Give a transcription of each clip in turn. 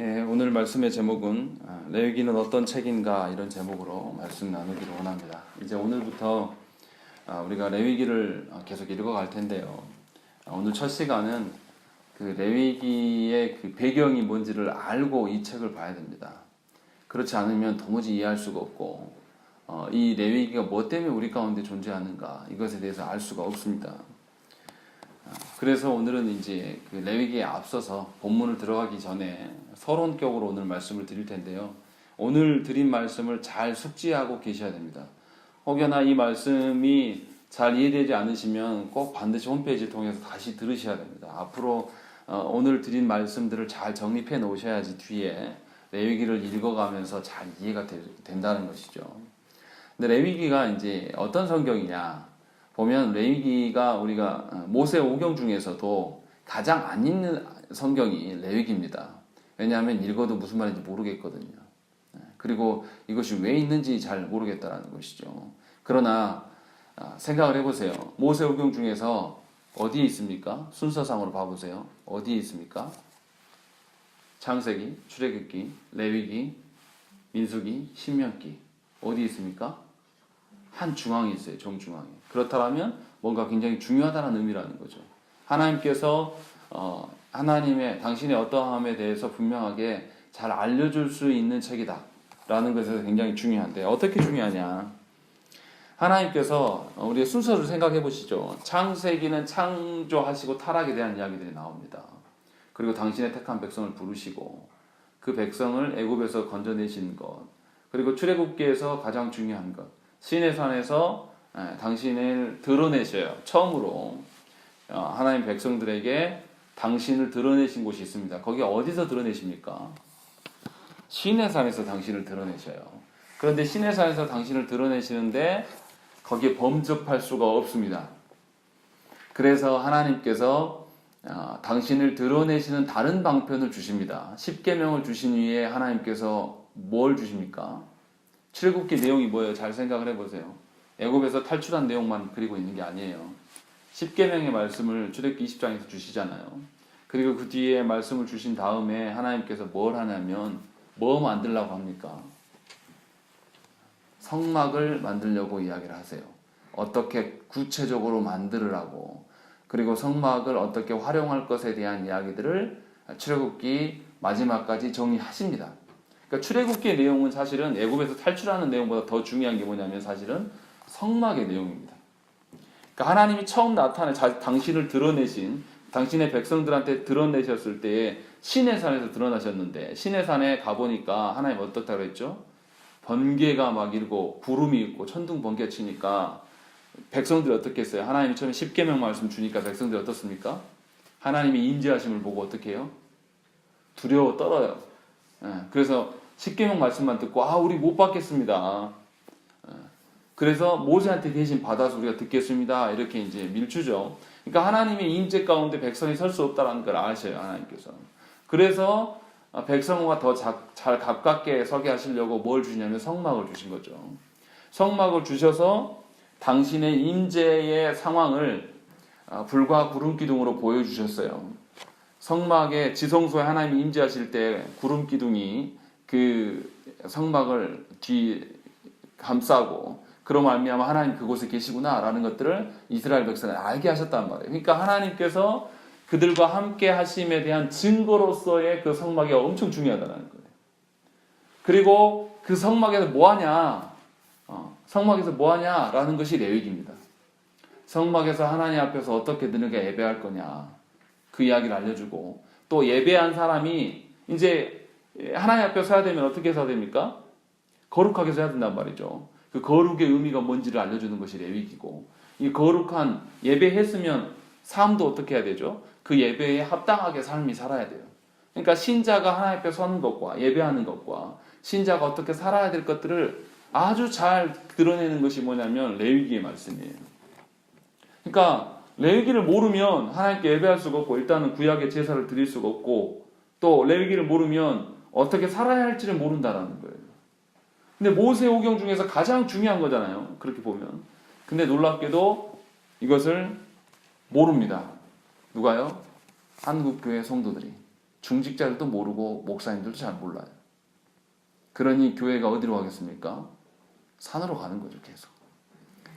오늘 말씀의 제목은 레위기는 어떤 책인가 이런 제목으로 말씀 나누기를 원합니다. 이제 오늘부터 우리가 레위기를 계속 읽어갈 텐데요. 오늘 첫 시간은 그 레위기의 그 배경이 뭔지를 알고 이 책을 봐야 됩니다. 그렇지 않으면 도무지 이해할 수가 없고 이 레위기가 뭐 때문에 우리 가운데 존재하는가 이것에 대해서 알 수가 없습니다. 그래서 오늘은 이제 그 레위기에 앞서서 본문을 들어가기 전에 서론격으로 오늘 말씀을 드릴 텐데요. 오늘 드린 말씀을 잘 숙지하고 계셔야 됩니다. 혹여나 이 말씀이 잘 이해되지 않으시면 꼭 반드시 홈페이지를 통해서 다시 들으셔야 됩니다. 앞으로 오늘 드린 말씀들을 잘 정립해 놓으셔야지 뒤에 레위기를 읽어가면서 잘 이해가 된다는 것이죠. 근데 레위기가 이제 어떤 성경이냐? 보면 레위기가 우리가 모세 오경 중에서도 가장 안 읽는 성경이 레위기입니다. 왜냐하면 읽어도 무슨 말인지 모르겠거든요. 그리고 이것이 왜 있는지 잘 모르겠다는 것이죠. 그러나 생각을 해보세요. 모세 오경 중에서 어디에 있습니까? 순서상으로 봐보세요. 어디에 있습니까? 창세기, 출애굽기, 레위기, 민수기, 신명기. 어디에 있습니까? 한 중앙에 있어요. 정중앙에. 그렇다면 뭔가 굉장히 중요하다는 의미라는 거죠. 하나님께서 하나님의 당신의 어떠함에 대해서 분명하게 잘 알려줄 수 있는 책이다 라는 것에서 굉장히 중요한데 어떻게 중요하냐. 하나님께서 우리의 순서를 생각해 보시죠. 창세기는 창조하시고 타락에 대한 이야기들이 나옵니다. 그리고 당신의 택한 백성을 부르시고 그 백성을 애굽에서 건져내신 것, 그리고 출애굽기에서 가장 중요한 것, 시내산에서 당신을 드러내셔요. 처음으로 하나님 백성들에게 당신을 드러내신 곳이 있습니다. 거기 어디서 드러내십니까? 시내산에서 당신을 드러내셔요. 그런데 시내산에서 당신을 드러내시는데 거기에 범접할 수가 없습니다. 그래서 하나님께서 당신을 드러내시는 다른 방편을 주십니다. 십계명을 주신 후에 하나님께서 뭘 주십니까? 출애굽기 내용이 뭐예요? 잘 생각을 해보세요. 애굽에서 탈출한 내용만 그리고 있는 게 아니에요. 십계명의 말씀을 출애굽기 20장에서 주시잖아요. 그리고 그 뒤에 말씀을 주신 다음에 하나님께서 뭘 하냐면 뭐 만들려고 합니까? 성막을 만들려고 이야기를 하세요. 어떻게 구체적으로 만들으라고, 그리고 성막을 어떻게 활용할 것에 대한 이야기들을 출애굽기 마지막까지 정리하십니다. 그러니까 출애굽기의 내용은 사실은 애굽에서 탈출하는 내용보다 더 중요한 게 뭐냐면 사실은 성막의 내용입니다. 그러니까 하나님이 처음 나타내 당신을 드러내신 당신의 백성들한테 드러내셨을 때에 시내산에서 드러나셨는데 시내산에 가보니까 하나님 어떻다고 그랬죠? 번개가 막 일고 구름이 있고 천둥 번개 치니까 백성들이 어떻게 했어요? 하나님이 처음에 십계명 말씀 주니까 백성들이 어떻습니까? 하나님이 임재하심을 보고 어떻게 해요? 두려워 떨어요. 그래서 십계명 말씀만 듣고 우리 못 받겠습니다. 그래서 모세한테 대신 받아서 우리가 듣겠습니다. 이렇게 이제 밀주죠. 그러니까 하나님의 임재 가운데 백성이 설 수 없다는 걸 아셔요. 하나님께서. 그래서 백성과 더 잘 가깝게 서게 하시려고 뭘 주냐면 성막을 주신 거죠. 성막을 주셔서 당신의 임재의 상황을 불과 구름 기둥으로 보여주셨어요. 성막의 지성소에 하나님이 임재하실 때 구름 기둥이 그 성막을 감싸고 그로 말미암아 하나님 그곳에 계시구나라는 것들을 이스라엘 백성을 알게 하셨단 말이에요. 그러니까 하나님께서 그들과 함께 하심에 대한 증거로서의 그 성막이 엄청 중요하다는 거예요. 그리고 그 성막에서 뭐하냐? 성막에서 뭐하냐라는 것이 레위기입니다. 성막에서 하나님 앞에서 어떻게 너희가 예배할 거냐? 그 이야기를 알려주고 또 예배한 사람이 이제 하나님 앞에 서야 되면 어떻게 서야 됩니까? 거룩하게 서야 된단 말이죠. 그 거룩의 의미가 뭔지를 알려주는 것이 레위기고 이 거룩한 예배했으면 삶도 어떻게 해야 되죠? 그 예배에 합당하게 삶이 살아야 돼요. 그러니까 신자가 하나님 앞에 서는 것과 예배하는 것과 신자가 어떻게 살아야 될 것들을 아주 잘 드러내는 것이 뭐냐면 레위기의 말씀이에요. 그러니까 레위기를 모르면 하나님께 예배할 수가 없고 일단은 구약의 제사를 드릴 수가 없고 또 레위기를 모르면 어떻게 살아야 할지를 모른다라는 거예요. 근데 모세오경 중에서 가장 중요한 거잖아요. 그렇게 보면. 근데 놀랍게도 이것을 모릅니다. 누가요? 한국교회 성도들이. 중직자들도 모르고 목사님들도 잘 몰라요. 그러니 교회가 어디로 가겠습니까? 산으로 가는 거죠, 계속.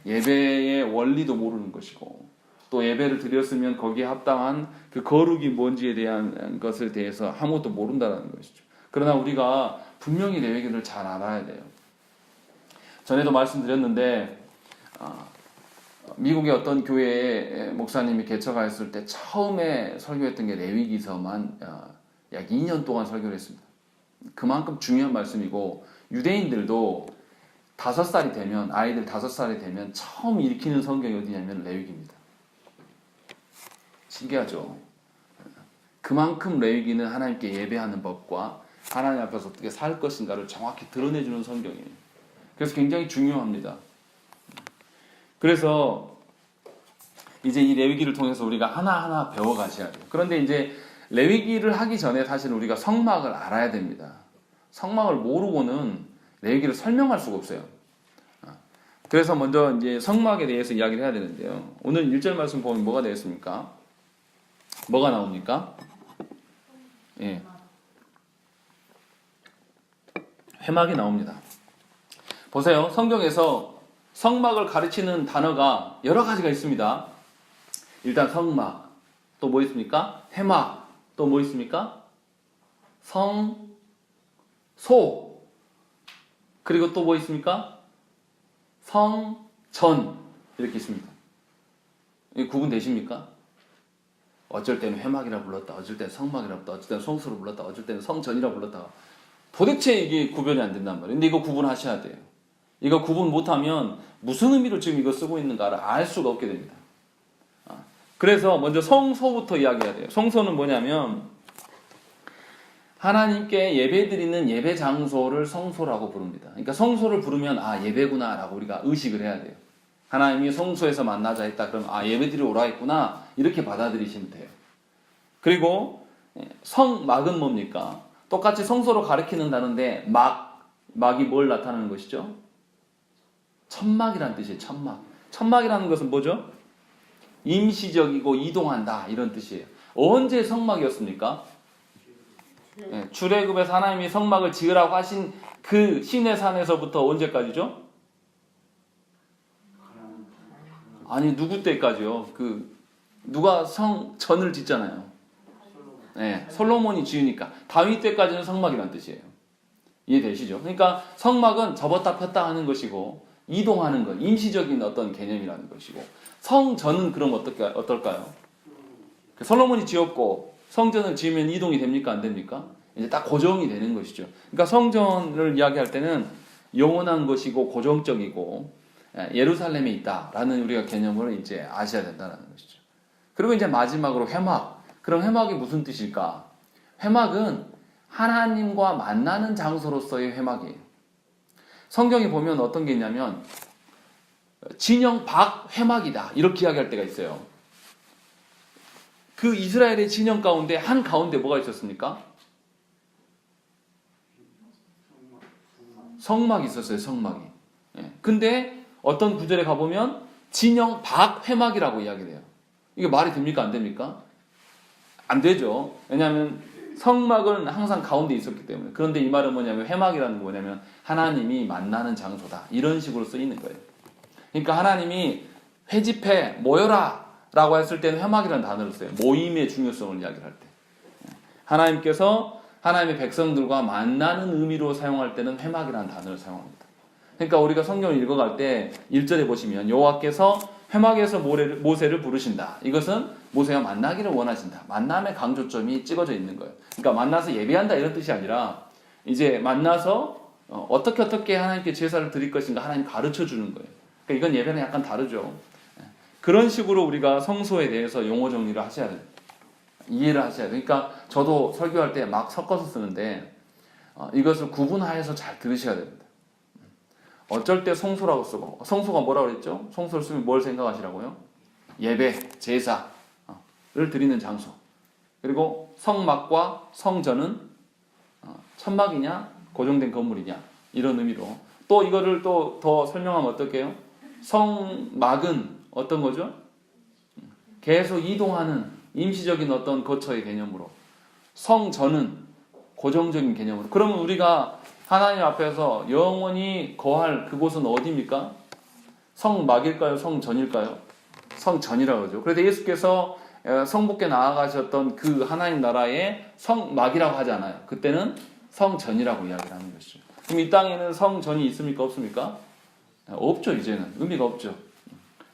예배의 원리도 모르는 것이고, 또 예배를 드렸으면 거기에 합당한 그 거룩이 뭔지에 대한 것에 대해서 아무것도 모른다는 것이죠. 그러나 우리가 분명히 레위기를 잘 알아야 돼요. 전에도 말씀드렸는데 미국의 어떤 교회에 목사님이 개척하였을 때 처음에 설교했던 게 레위기서만 약 2년 동안 설교를 했습니다. 그만큼 중요한 말씀이고, 유대인들도 5살이 되면, 아이들 5살이 되면 처음 읽히는 성경이 어디냐면 레위기입니다. 신기하죠? 그만큼 레위기는 하나님께 예배하는 법과 하나님 앞에서 어떻게 살 것인가를 정확히 드러내주는 성경이에요. 그래서 굉장히 중요합니다. 그래서 이제 이 레위기를 통해서 우리가 하나하나 배워가셔야 돼요. 그런데 이제 레위기를 하기 전에 사실 우리가 성막을 알아야 됩니다. 성막을 모르고는 레위기를 설명할 수가 없어요. 그래서 먼저 이제 성막에 대해서 이야기를 해야 되는데요. 오늘 1절 말씀 보면 뭐가 되겠습니까? 뭐가 나옵니까? 예. 회막이 나옵니다. 보세요. 성경에서 성막을 가르치는 단어가 여러 가지가 있습니다. 일단 성막, 또 뭐 있습니까? 회막, 또 뭐 있습니까? 성소, 그리고 또 뭐 있습니까? 성전, 이렇게 있습니다. 이 구분되십니까? 어쩔 때는 회막이라 불렀다, 어쩔 때는 성막이라 불렀다, 어쩔 때는 성소로 불렀다, 어쩔 때는 성전이라 불렀다. 도대체 이게 구별이 안 된단 말이에요. 근데 이거 구분하셔야 돼요. 이거 구분 못하면 무슨 의미로 지금 이거 쓰고 있는가를 알 수가 없게 됩니다. 그래서 먼저 성소부터 이야기해야 돼요. 성소는 뭐냐면 하나님께 예배드리는 예배 장소를 성소라고 부릅니다. 그러니까 성소를 부르면 예배구나 라고 우리가 의식을 해야 돼요. 하나님이 성소에서 만나자 했다 그러면 예배드리러 오라 했구나, 이렇게 받아들이시면 돼요. 그리고 성막은 뭡니까? 똑같이 성소로 가리키는 단어인데 막이 뭘 나타내는 것이죠? 천막이라는 뜻이에요. 천막. 천막이라는 것은 뭐죠? 임시적이고 이동한다, 이런 뜻이에요. 언제 성막이었습니까? 출애굽에서 하나님이 성막을 지으라고 하신 그 시내산에서부터 언제까지죠? 아니, 누구 때까지요? 누가 성전을 짓잖아요. 솔로몬이 지으니까 다윗 때까지는 성막이란 뜻이에요. 이해되시죠? 그러니까 성막은 접었다 폈다 하는 것이고, 이동하는 것, 임시적인 어떤 개념이라는 것이고, 성전은 그럼 어떨까요? 솔로몬이 지었고 성전을 지으면 이동이 됩니까? 안 됩니까? 이제 딱 고정이 되는 것이죠. 그러니까 성전을 이야기할 때는 영원한 것이고 고정적이고 예루살렘에 있다라는 우리가 개념을 이제 아셔야 된다는 것이죠. 그리고 이제 마지막으로 회막. 그럼 회막이 무슨 뜻일까? 회막은 하나님과 만나는 장소로서의 회막이에요. 성경에 보면 어떤 게 있냐면 진영 밖 회막이다, 이렇게 이야기할 때가 있어요. 그 이스라엘의 진영 가운데 한 가운데 뭐가 있었습니까? 성막이 있었어요. 성막이. 근데 어떤 구절에 가보면 진영 밖 회막이라고 이야기를 해요. 이게 말이 됩니까? 안 됩니까? 안 되죠. 왜냐하면 성막은 항상 가운데 있었기 때문에. 그런데 이 말은 뭐냐면, 회막이라는 건 뭐냐면 하나님이 만나는 장소다, 이런 식으로 쓰이는 거예요. 그러니까 하나님이 회집해 모여라 라고 했을 때는 회막이라는 단어를 써요. 모임의 중요성을 이야기를 할 때. 하나님께서 하나님의 백성들과 만나는 의미로 사용할 때는 회막이라는 단어를 사용합니다. 그러니까 우리가 성경을 읽어갈 때 1절에 보시면 여호와께서 회막에서 모세를 부르신다. 이것은 모세와 만나기를 원하신다. 만남의 강조점이 찍어져 있는 거예요. 그러니까 만나서 예배한다, 이런 뜻이 아니라 이제 만나서 어떻게 하나님께 제사를 드릴 것인가 하나님 가르쳐 주는 거예요. 그러니까 이건 예배는 약간 다르죠. 그런 식으로 우리가 성소에 대해서 용어 정리를 하셔야 돼요. 이해를 하셔야 돼요. 그러니까 저도 설교할 때 막 섞어서 쓰는데 이것을 구분하여서 잘 들으셔야 됩니다. 어쩔 때 성소라고 쓰고, 성소가 뭐라고 그랬죠? 성소를 쓰면 뭘 생각하시라고요? 예배, 제사를 드리는 장소. 그리고 성막과 성전은 천막이냐 고정된 건물이냐, 이런 의미로. 또 이거를 또 더 설명하면 어떨게요? 성막은 어떤 거죠? 계속 이동하는 임시적인 어떤 거처의 개념으로. 성전은 고정적인 개념으로. 그러면 우리가 하나님 앞에서 영원히 거할 그곳은 어디입니까? 성막일까요? 성전일까요? 성전이라고 그러죠. 그래서 예수께서 성부께 나아가셨던 그 하나님 나라의 성막이라고 하지 않아요. 그때는 성전이라고 이야기를 하는 것이죠. 그럼 이 땅에는 성전이 있습니까? 없습니까? 없죠. 이제는 의미가 없죠.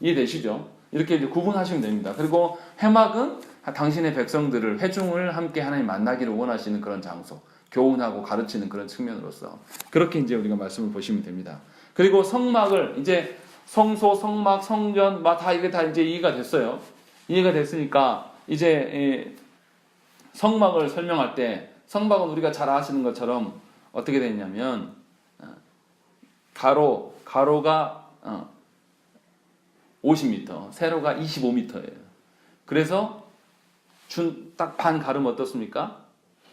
이해되시죠? 이렇게 이제 구분하시면 됩니다. 그리고 회막은 당신의 백성들을, 회중을 함께 하나님 만나기를 원하시는 그런 장소, 교훈하고 가르치는 그런 측면으로서 그렇게 이제 우리가 말씀을 보시면 됩니다. 그리고 성막을 이제 성소, 성막, 성전 다 이게 다 이제 이해가 됐어요. 이해가 됐으니까 이제 성막을 설명할 때 성막은 우리가 잘 아시는 것처럼 어떻게 됐냐면 가로가 50m, 세로가 25m예요. 그래서 딱 반 가르면 어떻습니까?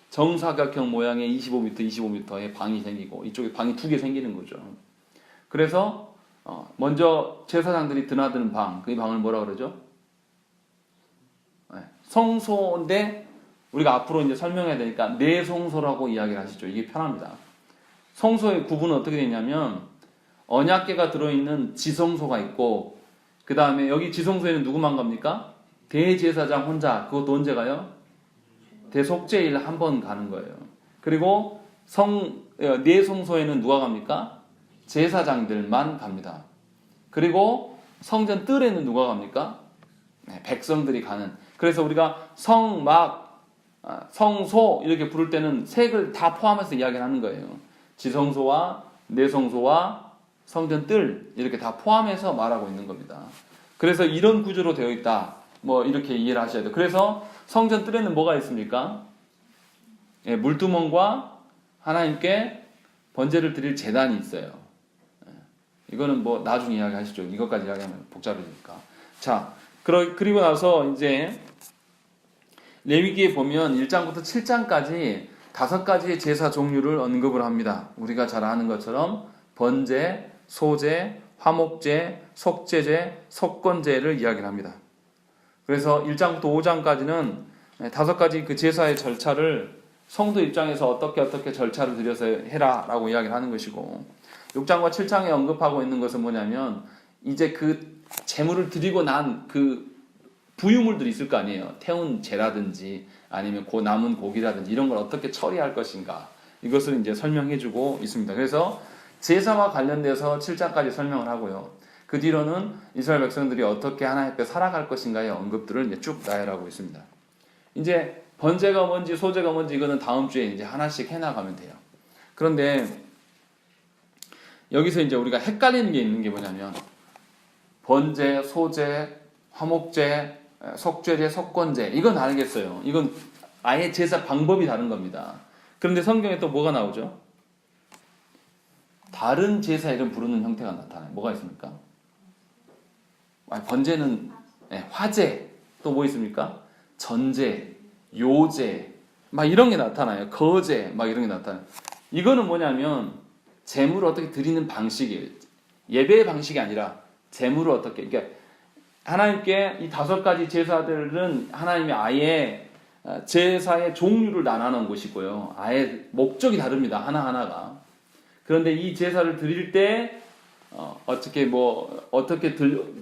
정사각형 모양의 25m의 방이 생기고 이쪽에 방이 두 개 생기는 거죠. 그래서 먼저 제사장들이 드나드는 방, 그 방을 뭐라 그러죠? 성소인데 우리가 앞으로 이제 설명해야 되니까 내성소라고 이야기를 하시죠. 이게 편합니다. 성소의 구분은 어떻게 되냐면 언약궤가 들어있는 지성소가 있고 그 다음에 여기 지성소에는 누구만 갑니까? 대제사장 혼자. 그것도 언제 가요? 대속죄일 한 번 가는 거예요. 그리고 내성소에는 누가 갑니까? 제사장들만 갑니다. 그리고 성전 뜰에는 누가 갑니까? 백성들이 가는. 그래서 우리가 성막, 성소 이렇게 부를 때는 색을 다 포함해서 이야기를 하는 거예요. 지성소와 내성소와 성전 뜰 이렇게 다 포함해서 말하고 있는 겁니다. 그래서 이런 구조로 되어 있다. 이렇게 이해를 하셔야 돼요. 그래서 성전 뜰에는 뭐가 있습니까? 물두멍과 하나님께 번제를 드릴 제단이 있어요. 이거는 나중에 이야기하시죠. 이것까지 이야기하면 복잡해지니까. 자, 그리고 나서 이제 레위기에 보면 1장부터 7장까지 5가지의 제사 종류를 언급을 합니다. 우리가 잘 아는 것처럼 번제, 소제, 화목제, 속죄제, 속건제를 이야기를 합니다. 그래서 1장부터 5장까지는 5가지 그 제사의 절차를 성도 입장에서 어떻게 절차를 들여서 해라 라고 이야기를 하는 것이고 6장과 7장에 언급하고 있는 것은 뭐냐면 이제 그 제물을 드리고 난 그 부유물들이 있을 거 아니에요. 태운 재라든지 아니면 남은 고기라든지 이런 걸 어떻게 처리할 것인가 이것을 이제 설명해주고 있습니다. 그래서 제사와 관련돼서 7장까지 설명을 하고요. 그 뒤로는 이스라엘 백성들이 어떻게 하나님 앞에 살아갈 것인가의 언급들을 이제 쭉 나열하고 있습니다. 이제 번제가 뭔지 소제가 뭔지 이거는 다음 주에 이제 하나씩 해나가면 돼요. 그런데 여기서 이제 우리가 헷갈리는 게 있는 게 뭐냐면 번제, 소제, 화목제, 속죄제, 속건제 이건 알겠어요. 이건 아예 제사 방법이 다른 겁니다. 그런데 성경에 또 뭐가 나오죠? 다른 제사 이름 부르는 형태가 나타나요. 뭐가 있습니까? 번제는 화제, 또 뭐 있습니까? 전제, 요제, 이런 게 나타나요. 거제, 이런 게 나타나요. 이거는 뭐냐면 제물을 어떻게 드리는 방식이에요. 예배의 방식이 아니라 제물을 어떻게, 그러니까 하나님께 이 5가지 제사들은 하나님이 아예 제사의 종류를 나눠놓은 것이고요. 아예 목적이 다릅니다. 하나하나가. 그런데 이 제사를 드릴 때 어떻게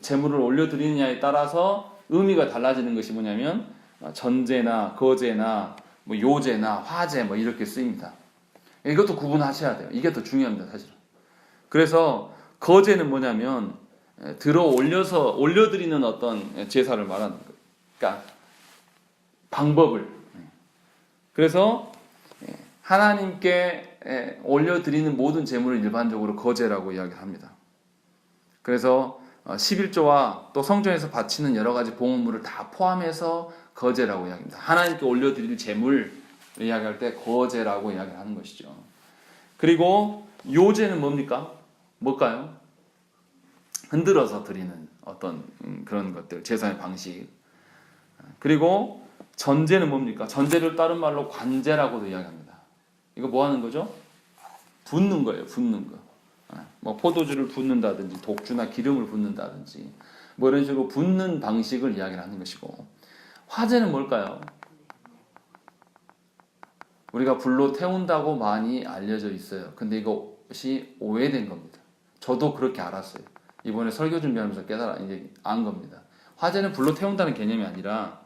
제물을 올려드리느냐에 따라서 의미가 달라지는 것이 뭐냐면 전제나 거제나 요제나 화제 이렇게 쓰입니다. 이것도 구분하셔야 돼요. 이게 더 중요합니다, 사실은. 그래서 거제는 뭐냐면 올려드리는 어떤 제사를 말하는 거예요. 그러니까 방법을. 그래서 하나님께 올려드리는 모든 제물을 일반적으로 거제라고 이야기합니다. 그래서 11조와 또 성전에서 바치는 여러 가지 봉헌물을 다 포함해서 거제라고 이야기합니다. 하나님께 올려드릴 제물을 이야기할 때 거제라고 이야기하는 것이죠. 그리고 요제는 뭡니까? 뭘까요? 흔들어서 드리는 어떤 그런 것들, 제사의 방식. 그리고 전제는 뭡니까? 전제를 다른 말로 관제라고도 이야기합니다. 이거 뭐 하는 거죠? 붓는 거예요. 붓는 거. 포도주를 붓는다든지 독주나 기름을 붓는다든지 이런 식으로 붓는 방식을 이야기를 하는 것이고 화제는 뭘까요? 우리가 불로 태운다고 많이 알려져 있어요. 근데 이것이 오해된 겁니다. 저도 그렇게 알았어요. 이번에 설교 준비하면서 깨달아 이제 안 겁니다. 화재는 불로 태운다는 개념이 아니라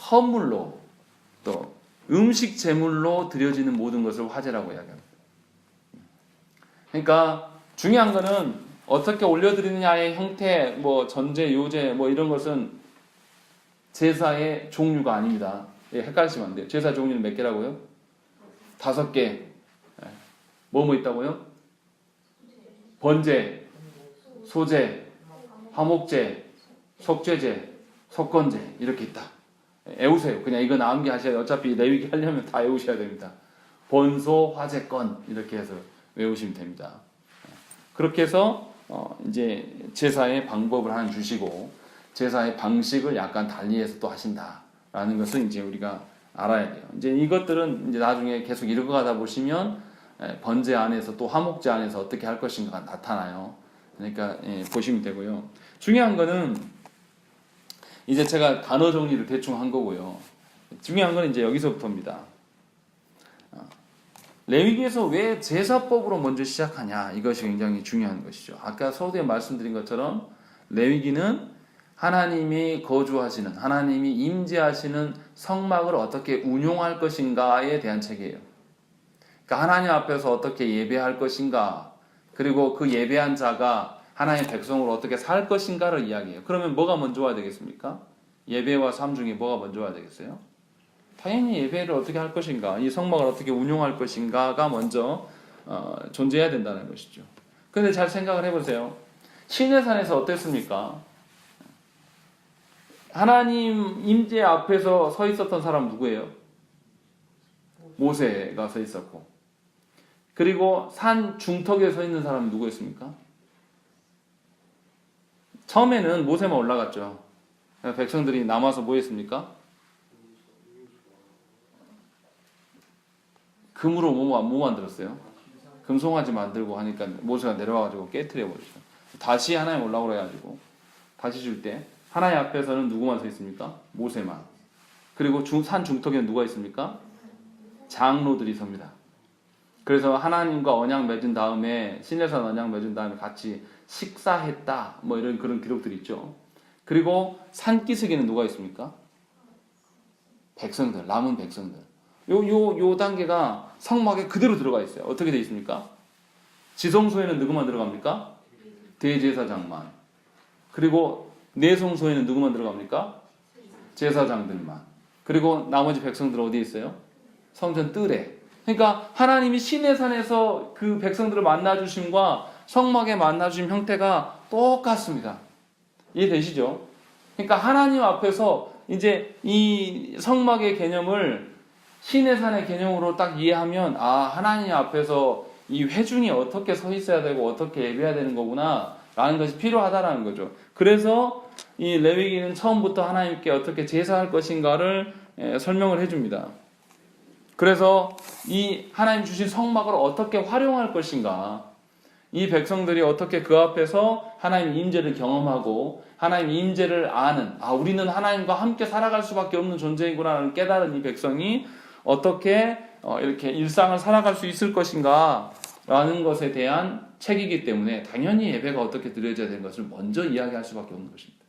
헌물로 또 음식 제물로 드려지는 모든 것을 화재라고 이야기합니다. 그러니까 중요한 거는 어떻게 올려드리느냐의 형태, 뭐 전제, 요제, 뭐 이런 것은 제사의 종류가 아닙니다. 예, 헷갈리시면 안 돼요. 제사 종류는 몇 개라고요? 5개. 뭐 있다고요? 번제, 소제, 화목제, 속죄제, 속건제 이렇게 있다. 외우세요. 그냥 이거 나음기 하셔야 어차피 레위기 하려면 다 외우셔야 됩니다. 번소, 화제건 이렇게 해서 외우시면 됩니다. 그렇게 해서 이제 제사의 방법을 하나 주시고 제사의 방식을 약간 달리해서 또 하신다라는 것을 이제 우리가 알아야 돼요. 이제 이것들은 이제 나중에 계속 읽어가다 보시면 번제 안에서 또 화목제 안에서 어떻게 할 것인가 나타나요. 그러니까 보시면 되고요. 중요한 거는 이제 제가 단어 정리를 대충 한 거고요. 중요한 건 이제 여기서부터입니다. 레위기에서 왜 제사법으로 먼저 시작하냐 이것이 굉장히 중요한 것이죠. 아까 서두에 말씀드린 것처럼 레위기는 하나님이 거주하시는 하나님이 임재하시는 성막을 어떻게 운용할 것인가에 대한 책이에요. 그러니까 하나님 앞에서 어떻게 예배할 것인가 그리고 그 예배한 자가 하나님의 백성으로 어떻게 살 것인가를 이야기해요. 그러면 뭐가 먼저 와야 되겠습니까? 예배와 삶 중에 뭐가 먼저 와야 되겠어요? 당연히 예배를 어떻게 할 것인가, 이 성막을 어떻게 운용할 것인가가 먼저 존재해야 된다는 것이죠. 그런데 잘 생각을 해보세요. 시내산에서 어땠습니까? 하나님 임재 앞에서 서 있었던 사람 누구예요? 모세가 서 있었고, 그리고 산 중턱에 서 있는 사람은 누구였습니까? 처음에는 모세만 올라갔죠. 백성들이 남아서 뭐 했습니까? 금으로 뭐 만들었어요? 금송아지 만들고 하니까 모세가 내려와가지고 깨트려 버리죠. 다시 하나님 올라오라 해가지고 다시 줄 때 하나님 앞에서는 누구만 서 있습니까? 모세만. 그리고 산 중턱에는 누가 있습니까? 장로들이 섭니다. 그래서 하나님과 언약 맺은 다음에 시내산 언약 맺은 다음에 같이 식사했다 뭐 이런 그런 기록들이 있죠. 그리고 산기슭에는 누가 있습니까? 백성들, 남은 백성들. 요 단계가 성막에 그대로 들어가 있어요. 어떻게 되어 있습니까? 지성소에는 누구만 들어갑니까? 대제사장만. 그리고 내성소에는 누구만 들어갑니까? 제사장들만. 그리고 나머지 백성들은 어디에 있어요? 성전 뜰에. 그러니까 하나님이 시내산에서 그 백성들을 만나주심과 성막에 만나주심 형태가 똑같습니다. 이해되시죠? 그러니까 하나님 앞에서 이제 이 성막의 개념을 시내산의 개념으로 딱 이해하면 하나님 앞에서 이 회중이 어떻게 서 있어야 되고 어떻게 예배해야 되는 거구나 라는 것이 필요하다라는 거죠. 그래서 이 레위기는 처음부터 하나님께 어떻게 제사할 것인가를 설명을 해줍니다. 그래서 이 하나님 주신 성막을 어떻게 활용할 것인가, 이 백성들이 어떻게 그 앞에서 하나님 임재를 경험하고 하나님 임재를 아는, 우리는 하나님과 함께 살아갈 수밖에 없는 존재이구나를 깨달은 이 백성이 어떻게 이렇게 일상을 살아갈 수 있을 것인가 라는 것에 대한 책이기 때문에 당연히 예배가 어떻게 드려져야 되는 것을 먼저 이야기할 수밖에 없는 것입니다.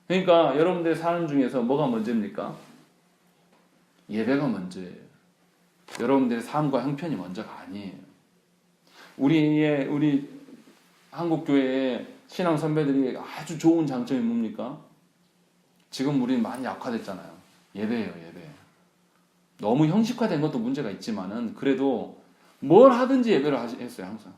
그러니까 여러분들의 삶 중에서 뭐가 먼저입니까? 예배가 먼저예요. 여러분들의 삶과 형편이 먼저가 아니에요. 우리 한국교회의 신앙 선배들이 아주 좋은 장점이 뭡니까? 지금 우리는 많이 약화됐잖아요. 예배예요, 예배. 너무 형식화된 것도 문제가 있지만은 그래도 뭘 하든지 예배를 했어요, 항상.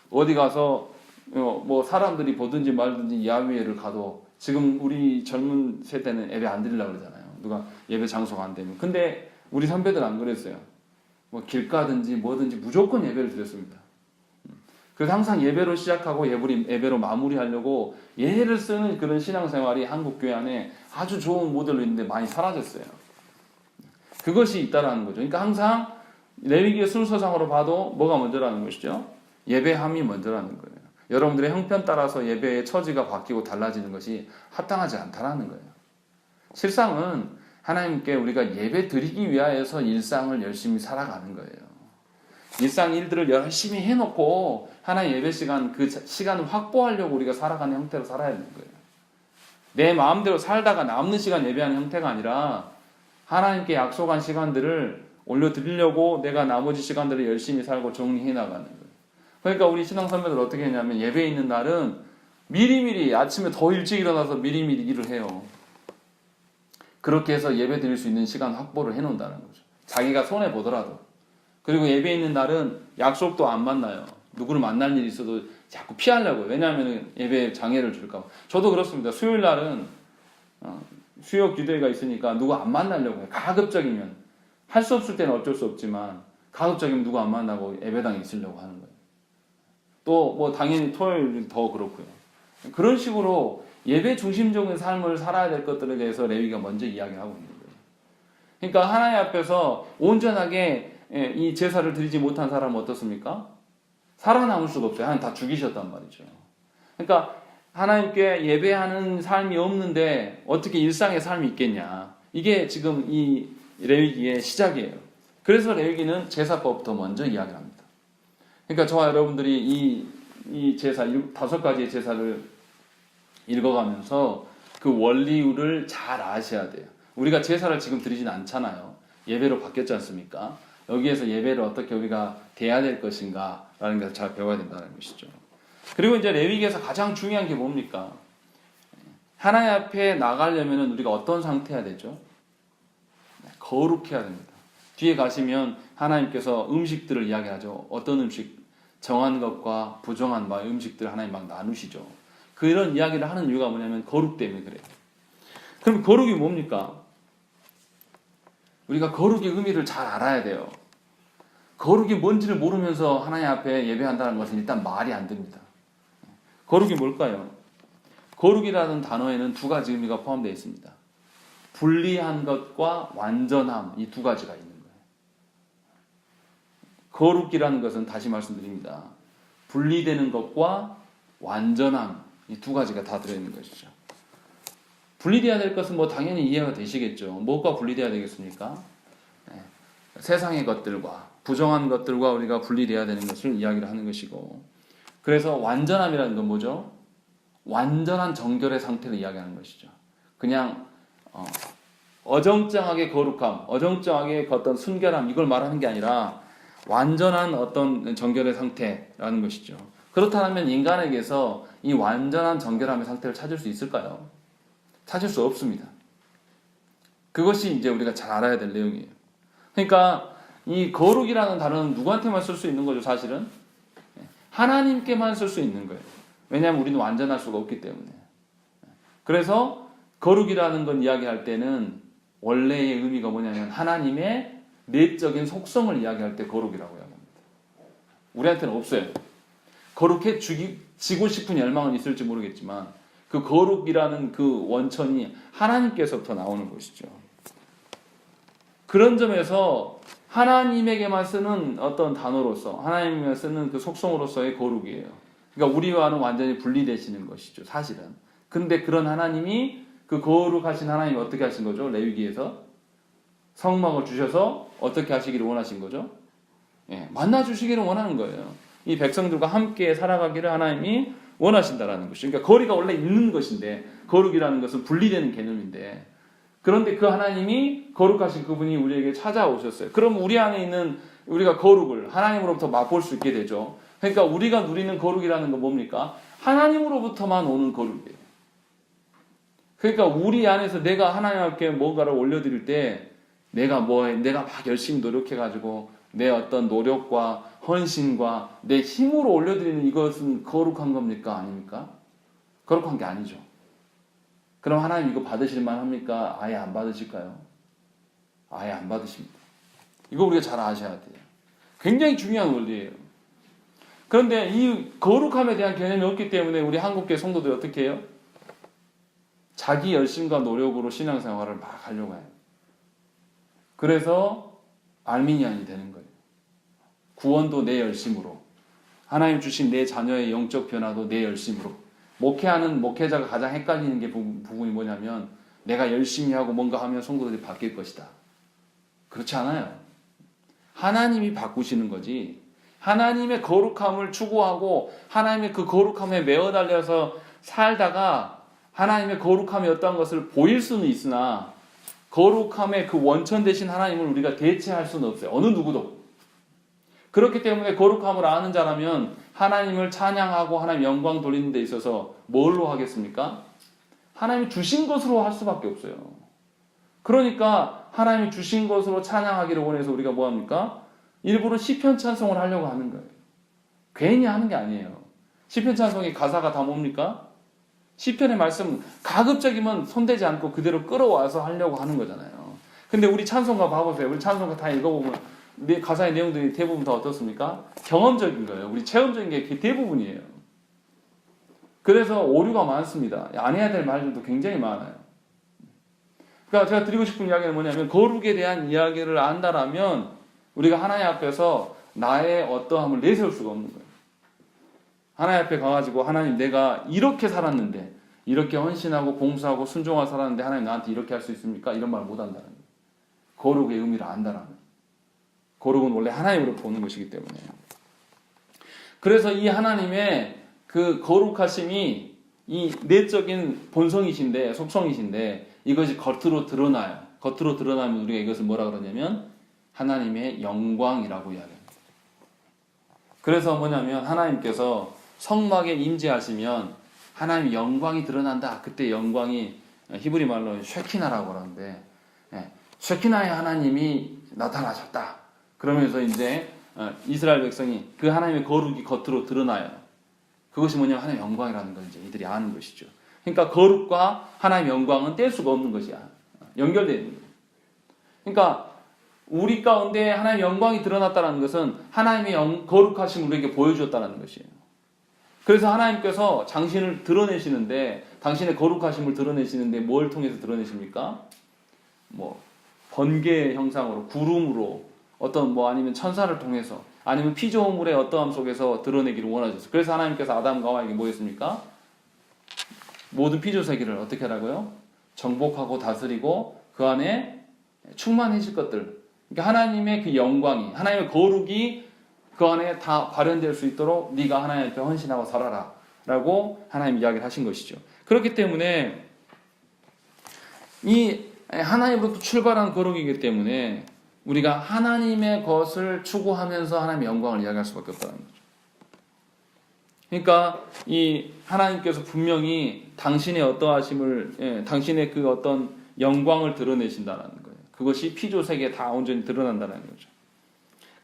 어디 가서 뭐 사람들이 보든지 말든지 야외를 가도 지금 우리 젊은 세대는 예배 안 드리려고 그러잖아요. 누가 예배 장소가 안 되면. 근데 우리 선배들은 안 그랬어요. 뭐 길 가든지 뭐든지 무조건 예배를 드렸습니다. 그래서 항상 예배로 시작하고 예배로 마무리하려고 예를 쓰는 그런 신앙생활이 한국교회 안에 아주 좋은 모델로 있는데 많이 사라졌어요. 그것이 있다라는 거죠. 그러니까 항상 레위기의 순서상으로 봐도 뭐가 먼저라는 것이죠? 예배함이 먼저라는 거예요. 여러분들의 형편 따라서 예배의 처지가 바뀌고 달라지는 것이 합당하지 않다라는 거예요. 실상은 하나님께 우리가 예배 드리기 위하여서 일상을 열심히 살아가는 거예요. 일상 일들을 열심히 해놓고 하나님 예배 시간, 그 시간을 확보하려고 우리가 살아가는 형태로 살아야 되는 거예요. 내 마음대로 살다가 남는 시간 예배하는 형태가 아니라 하나님께 약속한 시간들을 올려드리려고 내가 나머지 시간들을 열심히 살고 정리해 나가는 거예요. 그러니까 우리 신앙 선배들 어떻게 했냐면 예배 있는 날은 미리미리 아침에 더 일찍 일어나서 미리미리 일을 해요. 그렇게 해서 예배 드릴 수 있는 시간 확보를 해놓는다는 거죠. 자기가 손해보더라도. 그리고 예배 있는 날은 약속도 안 만나요. 누구를 만날 일이 있어도 자꾸 피하려고요. 왜냐하면 예배에 장애를 줄까 봐. 저도 그렇습니다. 수요일 날은 수요 기도회가 있으니까 누구 안 만나려고 해요. 가급적이면. 할 수 없을 때는 어쩔 수 없지만 가급적이면 누구 안 만나고 예배당에 있으려고 하는 거예요. 또 뭐 당연히 토요일은 더 그렇고요. 그런 식으로 예배 중심적인 삶을 살아야 될 것들에 대해서 레위기가 먼저 이야기하고 있는 거예요. 그러니까 하나님 앞에서 온전하게 이 제사를 드리지 못한 사람은 어떻습니까? 살아남을 수가 없어요. 하나님 다 죽이셨단 말이죠. 그러니까 하나님께 예배하는 삶이 없는데 어떻게 일상의 삶이 있겠냐. 이게 지금 이 레위기의 시작이에요. 그래서 레위기는 제사법부터 먼저 이야기를 합니다. 그러니까 저와 여러분들이 이 제사, 5가지의 제사를 읽어가면서 그 원리를 잘 아셔야 돼요. 우리가 제사를 지금 드리진 않잖아요. 예배로 바뀌었지 않습니까? 여기에서 예배를 어떻게 우리가 대해야 될 것인가 라는 것을 잘 배워야 된다는 것이죠. 그리고 이제 레위기에서 가장 중요한 게 뭡니까? 하나님 앞에 나가려면 우리가 어떤 상태여야 되죠? 거룩해야 됩니다. 뒤에 가시면 하나님께서 음식들을 이야기하죠. 어떤 음식, 정한 것과 부정한 음식들 하나님 막 나누시죠. 그런 이야기를 하는 이유가 뭐냐면 거룩 때문에 그래요. 그럼 거룩이 뭡니까? 우리가 거룩의 의미를 잘 알아야 돼요. 거룩이 뭔지를 모르면서 하나님 앞에 예배한다는 것은 일단 말이 안 됩니다. 거룩이 뭘까요? 거룩이라는 단어에는 2가지 의미가 포함되어 있습니다. 분리한 것과 완전함, 이 2가지가 있는 거예요. 거룩이라는 것은 다시 말씀드립니다. 분리되는 것과 완전함, 이 2가지가 다 들어있는 것이죠. 분리되어야 될 것은 뭐 당연히 이해가 되시겠죠. 뭐가 분리되어야 되겠습니까? 세상의 것들과 부정한 것들과 우리가 분리되어야 되는 것을 이야기를 하는 것이고, 그래서 완전함이라는 건 뭐죠? 완전한 정결의 상태를 이야기하는 것이죠. 그냥 어정쩡하게 거룩함, 어정쩡하게 어떤 순결함 이걸 말하는 게 아니라 완전한 어떤 정결의 상태라는 것이죠. 그렇다면 인간에게서 이 완전한 정결함의 상태를 찾을 수 있을까요? 찾을 수 없습니다. 그것이 이제 우리가 잘 알아야 될 내용이에요. 그러니까 이 거룩이라는 단어는 누구한테만 쓸 수 있는 거죠, 사실은? 하나님께만 쓸 수 있는 거예요. 왜냐하면 우리는 완전할 수가 없기 때문에. 그래서 거룩이라는 건 이야기할 때는 원래의 의미가 뭐냐면 하나님의 내적인 속성을 이야기할 때 거룩이라고 이야기합니다. 우리한테는 없어요. 거룩해지고 싶은 열망은 있을지 모르겠지만 그 거룩이라는 그 원천이 하나님께서부터 나오는 것이죠. 그런 점에서 하나님에게만 쓰는 어떤 단어로서 하나님에게 쓰는 그 속성으로서의 거룩이에요. 그러니까 우리와는 완전히 분리되시는 것이죠, 사실은. 근데 그런 하나님이 그 거룩하신 하나님이 어떻게 하신 거죠? 레위기에서 성막을 주셔서 어떻게 하시기를 원하신 거죠? 만나 주시기를 원하는 거예요. 이 백성들과 함께 살아가기를 하나님이 원하신다라는 것이죠. 그러니까 거리가 원래 있는 것인데 거룩이라는 것은 분리되는 개념인데 그런데 그 하나님이 거룩하신 그분이 우리에게 찾아오셨어요. 그럼 우리 안에 있는 우리가 거룩을 하나님으로부터 맛볼 수 있게 되죠. 그러니까 우리가 누리는 거룩이라는 건 뭡니까? 하나님으로부터만 오는 거룩이에요. 그러니까 우리 안에서 내가 하나님 앞에 뭔가를 올려드릴 때 내가 막 열심히 노력해가지고 내 어떤 노력과 헌신과 내 힘으로 올려드리는 이것은 거룩한 겁니까? 아닙니까? 거룩한 게 아니죠. 그럼 하나님 이거 받으실 만합니까? 아예 안 받으실까요? 아예 안 받으십니다. 이거 우리가 잘 아셔야 돼요. 굉장히 중요한 원리예요. 그런데 이 거룩함에 대한 개념이 없기 때문에 우리 한국교회 성도들이 어떻게 해요? 자기 열심과 노력으로 신앙생활을 막 하려고 해요. 그래서 알미니안이 되는 거예요. 구원도 내 열심으로, 하나님 주신 내 자녀의 영적 변화도 내 열심으로. 목회하는 목회자가 가장 헷갈리는 게 부분이 뭐냐면 내가 열심히 하고 뭔가 하면 성도들이 바뀔 것이다. 그렇지 않아요. 하나님이 바꾸시는 거지. 하나님의 거룩함을 추구하고 하나님의 그 거룩함에 매어 달려서 살다가 하나님의 거룩함이 어떠한 것을 보일 수는 있으나 거룩함의 그 원천 되신 하나님을 우리가 대체할 수는 없어요. 어느 누구도. 그렇기 때문에 거룩함을 아는 자라면 하나님을 찬양하고 하나님 영광 돌리는 데 있어서 뭘로 하겠습니까? 하나님이 주신 것으로 할 수밖에 없어요. 그러니까 하나님이 주신 것으로 찬양하기를 원해서 우리가 뭐합니까? 일부러 시편 찬송을 하려고 하는 거예요. 괜히 하는 게 아니에요. 시편 찬송의 가사가 다 뭡니까? 시편의 말씀 가급적이면 손대지 않고 그대로 끌어와서 하려고 하는 거잖아요. 근데 우리 찬송가 봐보세요. 우리 찬송가 다 읽어보면 가사의 내용들이 대부분 다 어떻습니까? 경험적인 거예요. 우리 체험적인 게 대부분이에요. 그래서 오류가 많습니다. 안 해야 될 말들도 굉장히 많아요. 그러니까 제가 드리고 싶은 이야기는 뭐냐면 거룩에 대한 이야기를 안다라면 우리가 하나님 앞에서 나의 어떠함을 내세울 수가 없는 거예요. 하나님 앞에 가가지고 하나님 내가 이렇게 살았는데 이렇게 헌신하고 봉사하고 순종하고 살았는데 하나님 나한테 이렇게 할 수 있습니까? 이런 말을 못 한다는 거예요. 거룩의 의미를 안다라면. 거룩은 원래 하나님으로 보는 것이기 때문에. 그래서 이 하나님의 그 거룩하심이 이 내적인 본성이신데 속성이신데 이것이 겉으로 드러나요. 겉으로 드러나면 우리가 이것을 뭐라 그러냐면 하나님의 영광이라고 이야기합니다. 그래서 뭐냐면 하나님께서 성막에 임재하시면 하나님의 영광이 드러난다. 그때 영광이 히브리 말로 쉐키나라고 그러는데 쉐키나의 하나님이 나타나셨다. 그러면서 이제 이스라엘 백성이 그 하나님의 거룩이 겉으로 드러나요. 그것이 뭐냐면 하나님의 영광이라는 걸 이제 이들이 아는 것이죠. 그러니까 거룩과 하나님의 영광은 뗄 수가 없는 것이야. 연결되어 있는 거예요. 그러니까 우리 가운데 하나님의 영광이 드러났다는 것은 하나님의 거룩하심을 우리에게 보여주었다는 것이에요. 그래서 하나님께서 당신을 드러내시는데 당신의 거룩하심을 드러내시는데 뭘 통해서 드러내십니까? 뭐 번개의 형상으로 구름으로 어떤 아니면 천사를 통해서 아니면 피조물의 어떠함 속에서 드러내기를 원하셨어요. 그래서 하나님께서 아담과 하와에게 뭐 했습니까? 모든 피조 세계를 어떻게 하라고요? 정복하고 다스리고 그 안에 충만해질 것들. 그러니까 하나님의 그 영광이 하나님의 거룩이 그 안에 다 발현될 수 있도록 네가 하나님 앞에 헌신하고 살아라 라고 하나님 이야기를 하신 것이죠. 그렇기 때문에 이 하나님으로부터 출발한 거룩이기 때문에 우리가 하나님의 것을 추구하면서 하나님의 영광을 이야기할 수밖에 없다는 거죠. 그러니까 이 하나님께서 분명히 당신의 어떠하심을 당신의 그 어떤 영광을 드러내신다는 거예요. 그것이 피조 세계에 다 온전히 드러난다는 거죠.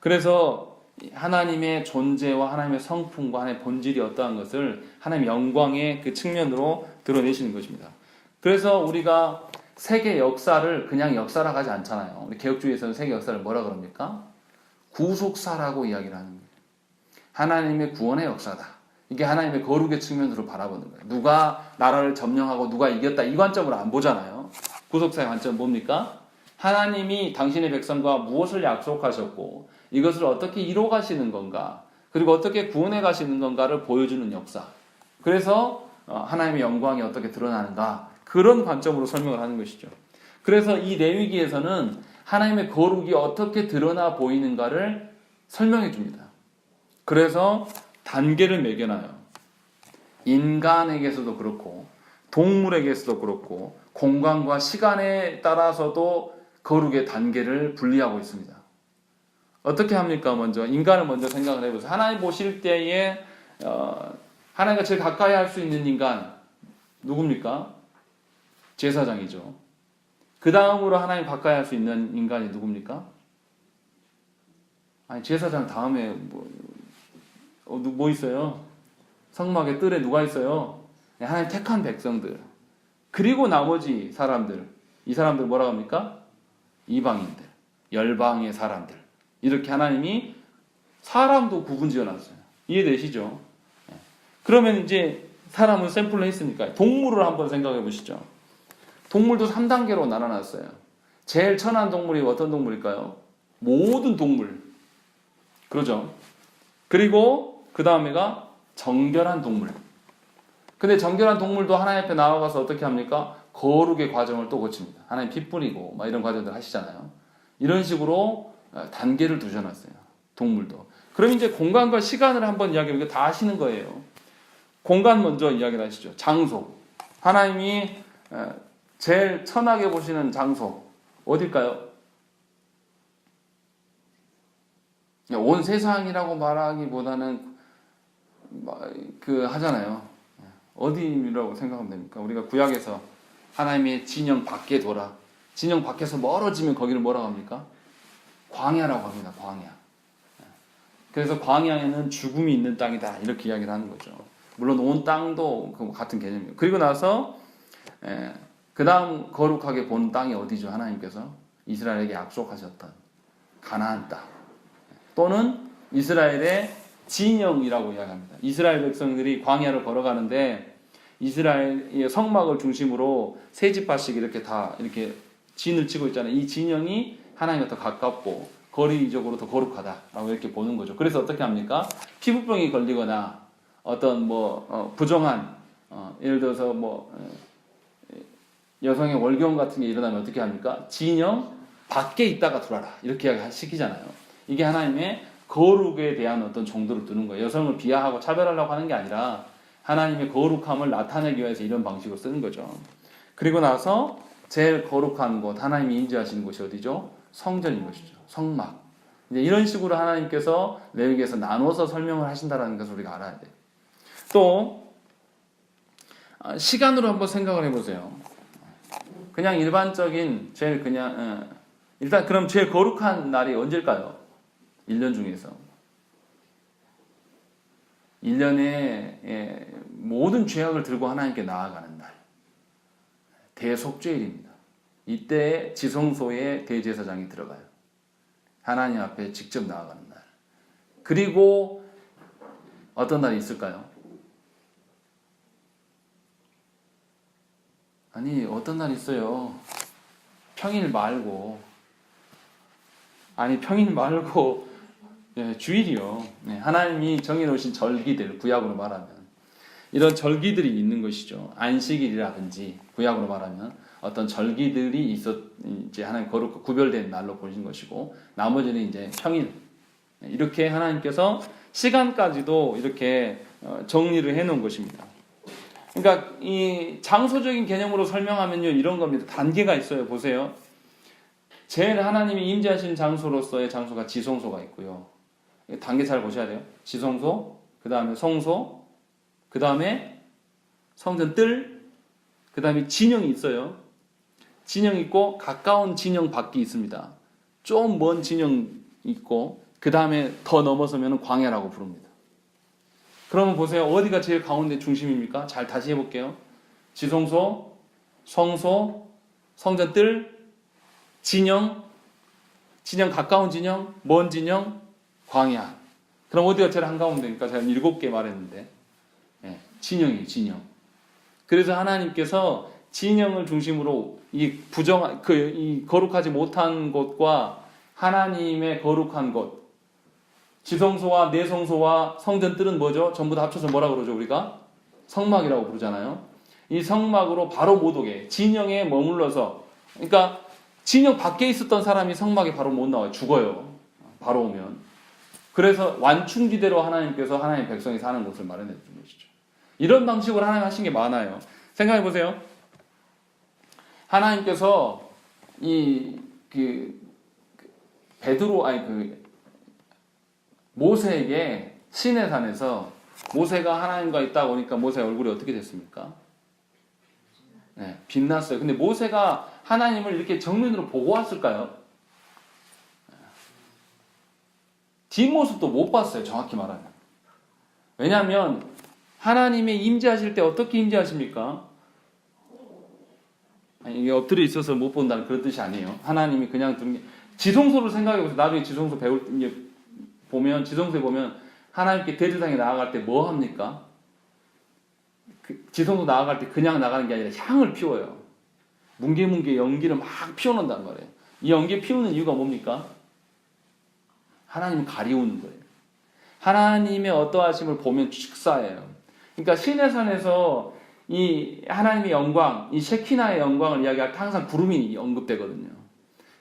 그래서 하나님의 존재와 하나님의 성품과 하나님의 본질이 어떠한 것을 하나님의 영광의 그 측면으로 드러내시는 것입니다. 그래서 우리가 세계 역사를 그냥 역사라고 하지 않잖아요. 우리 개혁주의에서는 세계 역사를 뭐라 그럽니까? 구속사라고 이야기를 하는 거예요. 하나님의 구원의 역사다. 이게 하나님의 거룩의 측면으로 바라보는 거예요. 누가 나라를 점령하고 누가 이겼다 이 관점으로 안 보잖아요. 구속사의 관점은 뭡니까? 하나님이 당신의 백성과 무엇을 약속하셨고 이것을 어떻게 이뤄 가시는 건가 그리고 어떻게 구원해 가시는 건가를 보여주는 역사. 그래서 하나님의 영광이 어떻게 드러나는가 그런 관점으로 설명을 하는 것이죠. 그래서 이 레위기에서는 하나님의 거룩이 어떻게 드러나 보이는가를 설명해 줍니다. 그래서 단계를 매겨놔요. 인간에게서도 그렇고 동물에게서도 그렇고 공간과 시간에 따라서도 거룩의 단계를 분리하고 있습니다. 어떻게 합니까? 먼저 인간을 먼저 생각을 해보세요. 하나님 보실 때에 하나님과 제일 가까이 할 수 있는 인간 누굽니까? 제사장이죠. 그 다음으로 하나님 가까이 할 수 있는 인간이 누굽니까? 아니 제사장 다음에 뭐 있어요? 성막의 뜰에 누가 있어요? 하나님 택한 백성들. 그리고 나머지 사람들. 이 사람들 뭐라고 합니까? 이방인들. 열방의 사람들. 이렇게 하나님이 사람도 구분 지어놨어요. 이해되시죠? 그러면 이제 사람은 샘플로 했으니까 동물을 한번 생각해 보시죠. 동물도 3단계로 나눠놨어요. 제일 천한 동물이 어떤 동물일까요? 모든 동물. 그러죠? 그리고 그 다음에가 정결한 동물. 근데 정결한 동물도 하나님 앞에 나아가서 어떻게 합니까? 거룩의 과정을 또 거칩니다. 하나님 피 뿌리고 막 이런 과정들 하시잖아요. 이런 식으로 단계를 두셔놨어요. 동물도. 그럼 이제 공간과 시간을 한번 이야기해보면 다 아시는 거예요. 공간 먼저 이야기를 하시죠. 장소. 하나님이 제일 천하게 보시는 장소 어딜까요? 온 세상이라고 말하기보다는 하잖아요. 어디라고 생각하면 됩니까? 우리가 구약에서 하나님의 진영 밖에 둬라. 진영 밖에서 멀어지면 거기를 뭐라고 합니까? 광야라고 합니다. 광야. 그래서 광야에는 죽음이 있는 땅이다. 이렇게 이야기를 하는 거죠. 물론 온 땅도 같은 개념이에요. 그리고 나서 그 다음 거룩하게 본 땅이 어디죠? 하나님께서 이스라엘에게 약속하셨던 가나안 땅 또는 이스라엘의 진영이라고 이야기합니다. 이스라엘 백성들이 광야를 걸어가는데 이스라엘의 성막을 중심으로 세 지파씩 이렇게 다 이렇게 진을 치고 있잖아요. 이 진영이 하나님과 더 가깝고 거리적으로 더 거룩하다라고 이렇게 보는 거죠. 그래서 어떻게 합니까? 피부병이 걸리거나 어떤 부정한 예를 들어서 여성의 월경 같은 게 일어나면 어떻게 합니까? 진영 밖에 있다가 들어와라 이렇게 시키잖아요. 이게 하나님의 거룩에 대한 어떤 정도를 두는 거예요. 여성을 비하하고 차별하려고 하는 게 아니라 하나님의 거룩함을 나타내기 위해서 이런 방식으로 쓰는 거죠. 그리고 나서 제일 거룩한 곳, 하나님이 임재하시는 곳이 어디죠? 성전인 것이죠. 성막. 이제 이런 식으로 하나님께서 레위기에서 나눠서 설명을 하신다는 것을 우리가 알아야 돼요. 또 시간으로 한번 생각을 해보세요. 그냥 일반적인 일단 그럼 제일 거룩한 날이 언제일까요? 1년 중에서 1년에 모든 죄악을 들고 하나님께 나아가는 날 대속죄일입니다. 이때 지성소에 대제사장이 들어가요. 하나님 앞에 직접 나아가는 날. 그리고 어떤 날이 있을까요? 아니 어떤 날이 있어요. 평일 말고 주일이요. 하나님이 정해놓으신 절기들, 구약으로 말하면 이런 절기들이 있는 것이죠. 안식일이라든지 구약으로 말하면 어떤 절기들이 이제 하나님 거룩 구별된 날로 보신 것이고 나머지는 이제 평일 이렇게 하나님께서 시간까지도 이렇게 정리를 해놓은 것입니다. 그러니까 이 장소적인 개념으로 설명하면요 이런 겁니다. 단계가 있어요. 보세요. 제일 하나님이 임재하시는 장소로서의 장소가 지성소가 있고요. 단계 잘 보셔야 돼요. 지성소, 그 다음에 성소, 그 다음에 성전 뜰, 그 다음에 진영이 있어요. 진영 있고 가까운 진영 밖이 있습니다. 좀 먼 진영 있고 그 다음에 더 넘어서면 광야라고 부릅니다. 그러면 보세요. 어디가 제일 가운데 중심입니까? 잘 다시 해볼게요. 지성소, 성소, 성전 뜰, 진영 가까운 진영, 먼 진영, 광야. 그럼 어디가 제일 한가운데입니까? 제가 7개 말했는데 진영이에요. 진영. 그래서 하나님께서 진영을 중심으로 이 거룩하지 못한 곳과 하나님의 거룩한 곳 지성소와 내성소와 성전뜰은 뭐죠? 전부 다 합쳐서 뭐라 그러죠? 우리가 성막이라고 부르잖아요. 이 성막으로 바로 못 오게 진영에 머물러서 그러니까 진영 밖에 있었던 사람이 성막에 바로 못 나와요. 죽어요. 바로 오면. 그래서 완충지대로 하나님께서 하나님의 백성이 사는 곳을 마련해 준 것이죠. 이런 방식으로 하나님 하신 게 많아요. 생각해 보세요. 하나님께서 모세에게 시내산에서 모세가 하나님과 있다 보니까 모세 얼굴이 어떻게 됐습니까? 빛났어요. 근데 모세가 하나님을 이렇게 정면으로 보고 왔을까요? 뒷모습도 못 봤어요. 정확히 말하면. 왜냐하면 하나님의 임재하실 때 어떻게 임재하십니까? 이게 엎드려 있어서 못 본다는 그런 뜻이 아니에요. 하나님이 그냥 지성소를 생각해보세요. 나중에 지성소 지성소에 보면 하나님께 대제사장에 나아갈 때 뭐 합니까? 지성소 나아갈 때 그냥 나가는 게 아니라 향을 피워요. 뭉게뭉게 연기를 막 피워놓는단 말이에요. 이 연기 피우는 이유가 뭡니까? 하나님을 가리우는 거예요. 하나님의 어떠하심을 보면 축사해요. 그러니까 시내산에서 이 하나님의 영광, 이 셰키나의 영광을 이야기할 때 항상 구름이 언급되거든요.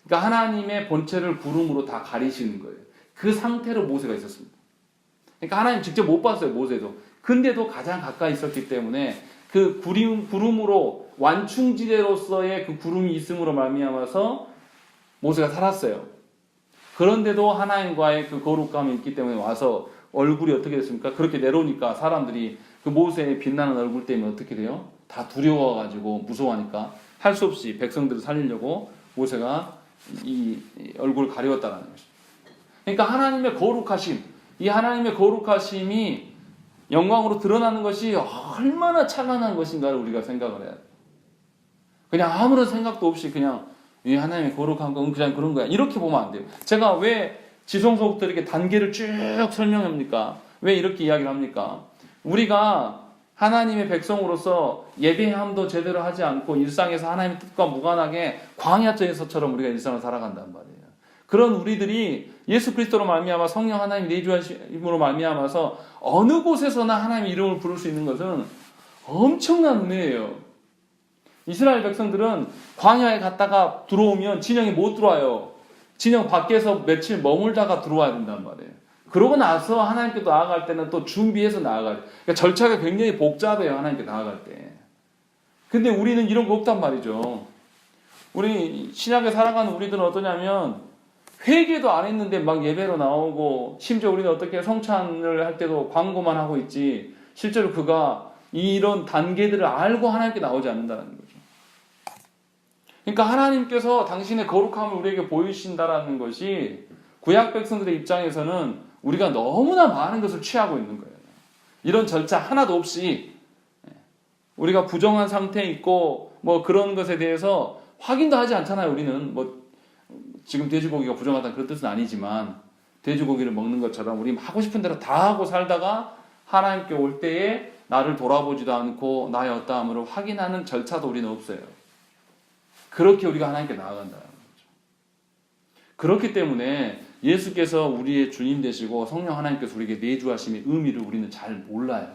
그러니까 하나님의 본체를 구름으로 다 가리시는 거예요. 그 상태로 모세가 있었습니다. 그러니까 하나님 직접 못 봤어요, 모세도. 근데도 가장 가까이 있었기 때문에 그 구름으로 완충지대로서의 그 구름이 있음으로 말미암아서 모세가 살았어요. 그런데도 하나님과의 그 거룩감이 있기 때문에 와서 얼굴이 어떻게 됐습니까? 그렇게 내려오니까 사람들이 그 모세의 빛나는 얼굴 때문에 어떻게 돼요? 다 두려워가지고 무서워하니까 할 수 없이 백성들을 살리려고 모세가 이 얼굴을 가리웠다는 것입니다. 그러니까 하나님의 거룩하심, 이 하나님의 거룩하심이 영광으로 드러나는 것이 얼마나 찬란한 것인가를 우리가 생각을 해야 돼요. 그냥 아무런 생각도 없이 그냥 이 하나님의 거룩한 건 그냥 그런 거야. 이렇게 보면 안 돼요. 제가 왜 지성소극들에게 단계를 쭉 설명합니까? 왜 이렇게 이야기를 합니까? 우리가 하나님의 백성으로서 예배함도 제대로 하지 않고 일상에서 하나님의 뜻과 무관하게 광야에서처럼 우리가 일상을 살아간단 말이에요. 그런 우리들이 예수 그리스도로 말미암아 성령 하나님 내주하심으로 말미암아서 어느 곳에서나 하나님의 이름을 부를 수 있는 것은 엄청난 은혜예요. 이스라엘 백성들은 광야에 갔다가 들어오면 진영에 못 들어와요. 진영 밖에서 며칠 머물다가 들어와야 된단 말이에요. 그러고 나서 하나님께 나아갈 때는 또 준비해서 나아가야 돼요. 그러니까 절차가 굉장히 복잡해요, 하나님께 나아갈 때. 근데 우리는 이런 거 없단 말이죠. 우리 신약에 살아가는 우리들은 어떠냐면 회개도 안 했는데 막 예배로 나오고, 심지어 우리는 어떻게 성찬을 할 때도 광고만 하고 있지 실제로 그가 이런 단계들을 알고 하나님께 나오지 않는다는 거죠. 그러니까 하나님께서 당신의 거룩함을 우리에게 보이신다라는 것이 구약 백성들의 입장에서는 우리가 너무나 많은 것을 취하고 있는 거예요. 이런 절차 하나도 없이 우리가 부정한 상태에 있고 뭐 그런 것에 대해서 확인도 하지 않잖아요. 우리는 뭐 지금 돼지고기가 부정하다는 그런 뜻은 아니지만 돼지고기를 먹는 것처럼 우리 하고 싶은 대로 다 하고 살다가 하나님께 올 때에 나를 돌아보지도 않고 나의 어떠함을 확인하는 절차도 우리는 없어요. 그렇게 우리가 하나님께 나아간다는 거죠. 그렇기 때문에 예수께서 우리의 주님 되시고 성령 하나님께서 우리에게 내주하심의 의미를 우리는 잘 몰라요.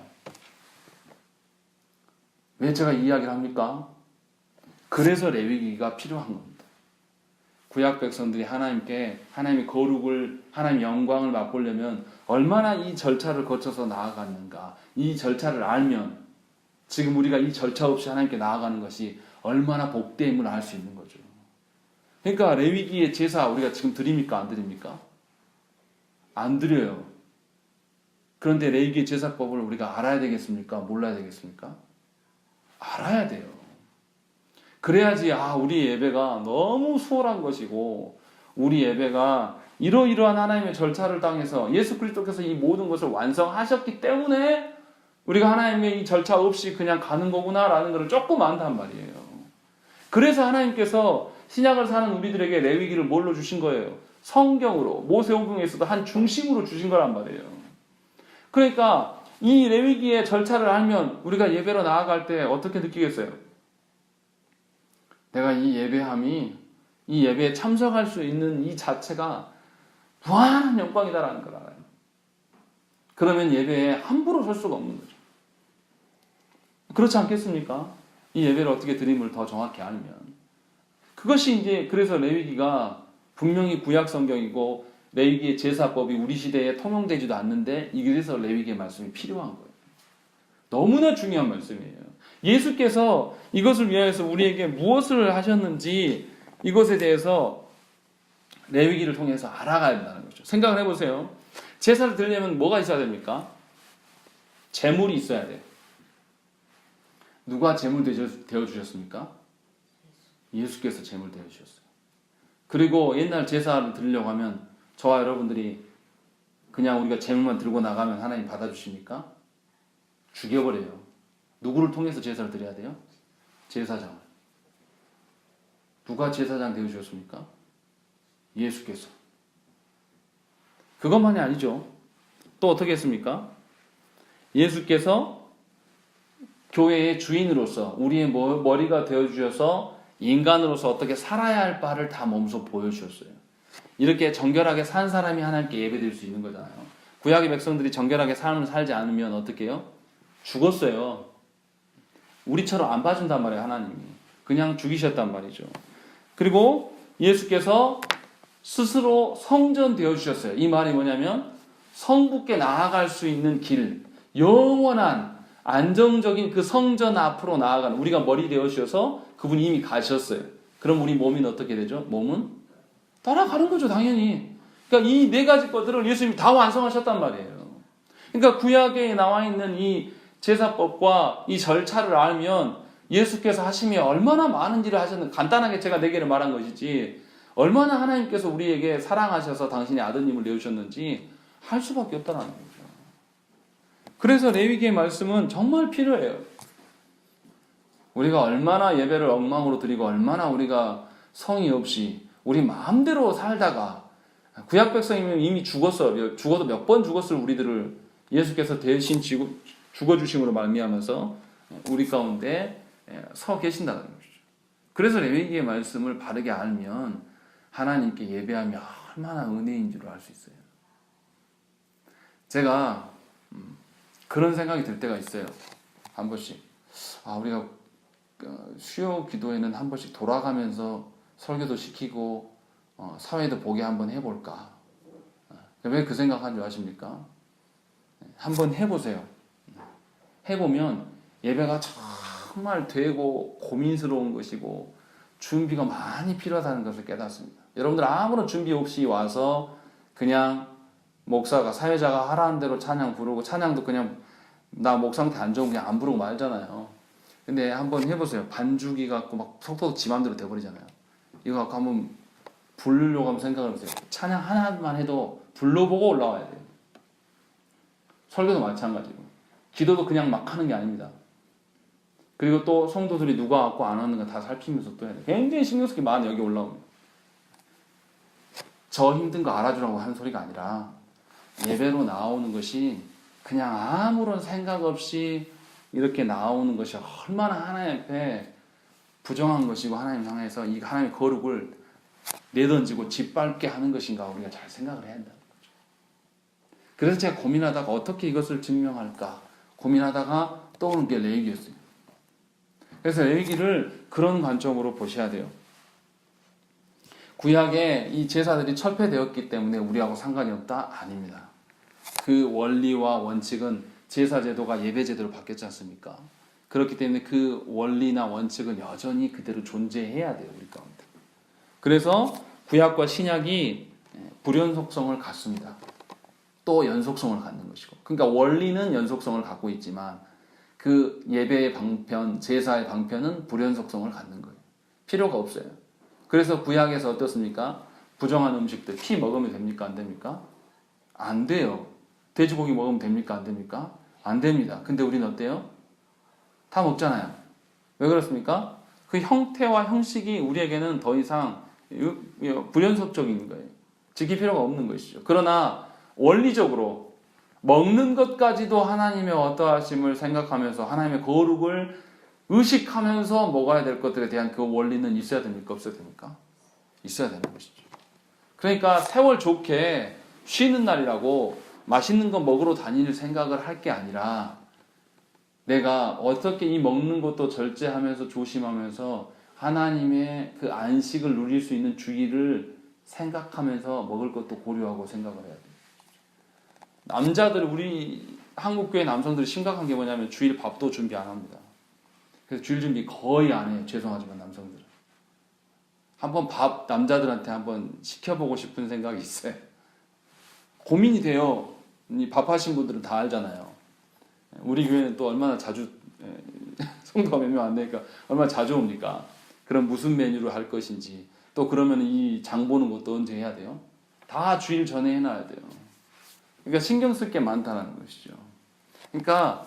왜 제가 이 이야기를 합니까? 그래서 레위기가 필요한 겁니다. 구약 백성들이 하나님께 하나님의 거룩을, 하나님의 영광을 맛보려면 얼마나 이 절차를 거쳐서 나아갔는가, 이 절차를 알면 지금 우리가 이 절차 없이 하나님께 나아가는 것이 얼마나 복됨을 알 수 있는 거죠. 그러니까 레위기의 제사 우리가 지금 드립니까? 안 드립니까? 안 드려요. 그런데 레위기의 제사법을 우리가 알아야 되겠습니까? 몰라야 되겠습니까? 알아야 돼요. 그래야지 우리 예배가 너무 수월한 것이고 우리 예배가 이러이러한 하나님의 절차를 당해서 예수 그리스도께서 이 모든 것을 완성하셨기 때문에 우리가 하나님의 이 절차 없이 그냥 가는 거구나라는 것을 조금 안단 말이에요. 그래서 하나님께서 신약을 사는 우리들에게 레위기를 뭘로 주신 거예요? 성경으로, 모세오경에서도 한 중심으로 주신 거란 말이에요. 그러니까 이 레위기의 절차를 알면 우리가 예배로 나아갈 때 어떻게 느끼겠어요? 내가 이 예배함이, 이 예배에 참석할 수 있는 이 자체가 무한한 영광이다라는 걸 알아요. 그러면 예배에 함부로 설 수가 없는 거죠. 그렇지 않겠습니까? 이 예배를 어떻게 드림을 더 정확히 알면. 그것이 이제 그래서 레위기가 분명히 구약 성경이고 레위기의 제사법이 우리 시대에 통용되지도 않는데 이래서 레위기의 말씀이 필요한 거예요. 너무나 중요한 말씀이에요. 예수께서 이것을 위하여서 우리에게 무엇을 하셨는지 이것에 대해서 레위기를 통해서 알아가야 된다는 거죠. 생각을 해보세요. 제사를 드리려면 뭐가 있어야 됩니까? 제물이 있어야 돼요. 누가 제물 되어주셨습니까? 예수께서 제물 되어주셨어요. 그리고 옛날 제사를 드리려고 하면 저와 여러분들이 그냥 우리가 제물만 들고 나가면 하나님 받아주십니까? 죽여버려요. 누구를 통해서 제사를 드려야 돼요? 제사장을. 누가 제사장 되어주셨습니까? 예수께서. 그것만이 아니죠. 또 어떻게 했습니까? 예수께서 교회의 주인으로서 우리의 머리가 되어주셔서 인간으로서 어떻게 살아야 할 바를 다 몸소 보여주셨어요. 이렇게 정결하게 산 사람이 하나님께 예배드릴 수 있는 거잖아요. 구약의 백성들이 정결하게 삶을 살지 않으면 어떻게 해요? 죽었어요. 우리처럼 안 봐준단 말이에요. 하나님이 그냥 죽이셨단 말이죠. 그리고 예수께서 스스로 성전 되어주셨어요. 이 말이 뭐냐면 성부께 나아갈 수 있는 길, 영원한 안정적인 그 성전 앞으로 나아가는, 우리가 머리 되어주셔서 그분이 이미 가셨어요. 그럼 우리 몸은 어떻게 되죠? 몸은 따라가는 거죠, 당연히. 그러니까 이 네 가지 것들을 예수님이 다 완성하셨단 말이에요. 그러니까 구약에 나와 있는 이 제사법과 이 절차를 알면 예수께서 하심이 얼마나 많은 일을 하셨는지, 간단하게 제가 네 개를 말한 것이지 얼마나 하나님께서 우리에게 사랑하셔서 당신의 아드님을 내주셨는지 할 수밖에 없다는 거죠. 그래서 레위기의 말씀은 정말 필요해요. 우리가 얼마나 예배를 엉망으로 드리고 얼마나 우리가 성의 없이 우리 마음대로 살다가, 구약 백성이면 이미 죽었어요. 죽어도 몇 번 죽었을 우리들을 예수께서 대신 죽어주심으로 말미암아서 우리 가운데 서 계신다는 것이죠. 그래서 레위기의 말씀을 바르게 알면 하나님께 예배하며 얼마나 은혜인 줄을 알 수 있어요. 제가 그런 생각이 들 때가 있어요. 한 번씩 우리가 수요 기도에는 한 번씩 돌아가면서 설교도 시키고 사회도 보게 한번 해볼까. 왜 그 생각한 줄 아십니까? 한번 해보세요. 해보면 예배가 정말 되고 고민스러운 것이고 준비가 많이 필요하다는 것을 깨닫습니다. 여러분들 아무런 준비 없이 와서 그냥 목사가, 사회자가 하라는 대로 찬양 부르고, 찬양도 그냥 나 목 상태 안 좋으면 그냥 안 부르고 말잖아요. 근데 한번 해보세요. 반주기 갖고 막 속도 지 맘대로 돼버리잖아요. 이거 갖고 한번 부르려고 한번 생각을 해보세요. 찬양 하나만 해도 불러보고 올라와야 돼요. 설교도 마찬가지고 기도도 그냥 막 하는 게 아닙니다. 그리고 또 성도들이 누가 왔고 안 왔는가 다 살피면서 또 해야 돼요. 굉장히 신경 쓸 게 많아요. 여기 올라오면 저 힘든 거 알아주라고 하는 소리가 아니라 예배로 나오는 것이 그냥 아무런 생각 없이 이렇게 나오는 것이 얼마나 하나님 앞에 부정한 것이고 하나님 향해서 이 하나님의 거룩을 내던지고 짓밟게 하는 것인가 우리가 잘 생각을 해야 한다는 거죠. 그래서 제가 고민하다가 어떻게 이것을 증명할까 고민하다가 떠오른 게 레위기였어요. 그래서 레위기를 그런 관점으로 보셔야 돼요. 구약에 이 제사들이 철폐되었기 때문에 우리하고 상관이 없다? 아닙니다. 그 원리와 원칙은 제사 제도가 예배 제도로 바뀌었지 않습니까? 그렇기 때문에 그 원리나 원칙은 여전히 그대로 존재해야 돼요, 우리 가운데. 그래서 구약과 신약이 불연속성을 갖습니다. 또 연속성을 갖는 것이고. 그러니까 원리는 연속성을 갖고 있지만 그 예배의 방편, 제사의 방편은 불연속성을 갖는 거예요. 필요가 없어요. 그래서 구약에서 어떻습니까? 부정한 음식들, 피 먹으면 됩니까? 안 됩니까? 안 돼요. 돼지고기 먹으면 됩니까? 안 됩니까? 안 됩니다. 근데 우리는 어때요? 다 먹잖아요. 왜 그렇습니까? 그 형태와 형식이 우리에게는 더 이상 불연속적인 거예요. 지킬 필요가 없는 것이죠. 그러나 원리적으로 먹는 것까지도 하나님의 어떠하심을 생각하면서 하나님의 거룩을 의식하면서 먹어야 될 것들에 대한 그 원리는 있어야 됩니까? 없어야 됩니까? 있어야 되는 것이죠. 그러니까 세월 좋게 쉬는 날이라고 맛있는 거 먹으러 다닐 생각을 할 게 아니라 내가 어떻게 이 먹는 것도 절제하면서 조심하면서 하나님의 그 안식을 누릴 수 있는 주의를 생각하면서 먹을 것도 고려하고 생각을 해야 돼요. 남자들, 우리 한국교회 남성들이 심각한 게 뭐냐면 주일 밥도 준비 안 합니다. 그래서 주일 준비 거의 안 해요. 죄송하지만 남성들은. 한번 밥 남자들한테 한번 시켜보고 싶은 생각이 있어요. 고민이 돼요. 이 밥 하신 분들은 다 알잖아요. 우리 교회는 또 얼마나 자주 성도가 몇 명 안 되니까 얼마나 자주 옵니까? 그럼 무슨 메뉴로 할 것인지, 또 그러면 이 장 보는 것도 언제 해야 돼요? 다 주일 전에 해놔야 돼요. 그러니까 신경 쓸 게 많다는 것이죠. 그러니까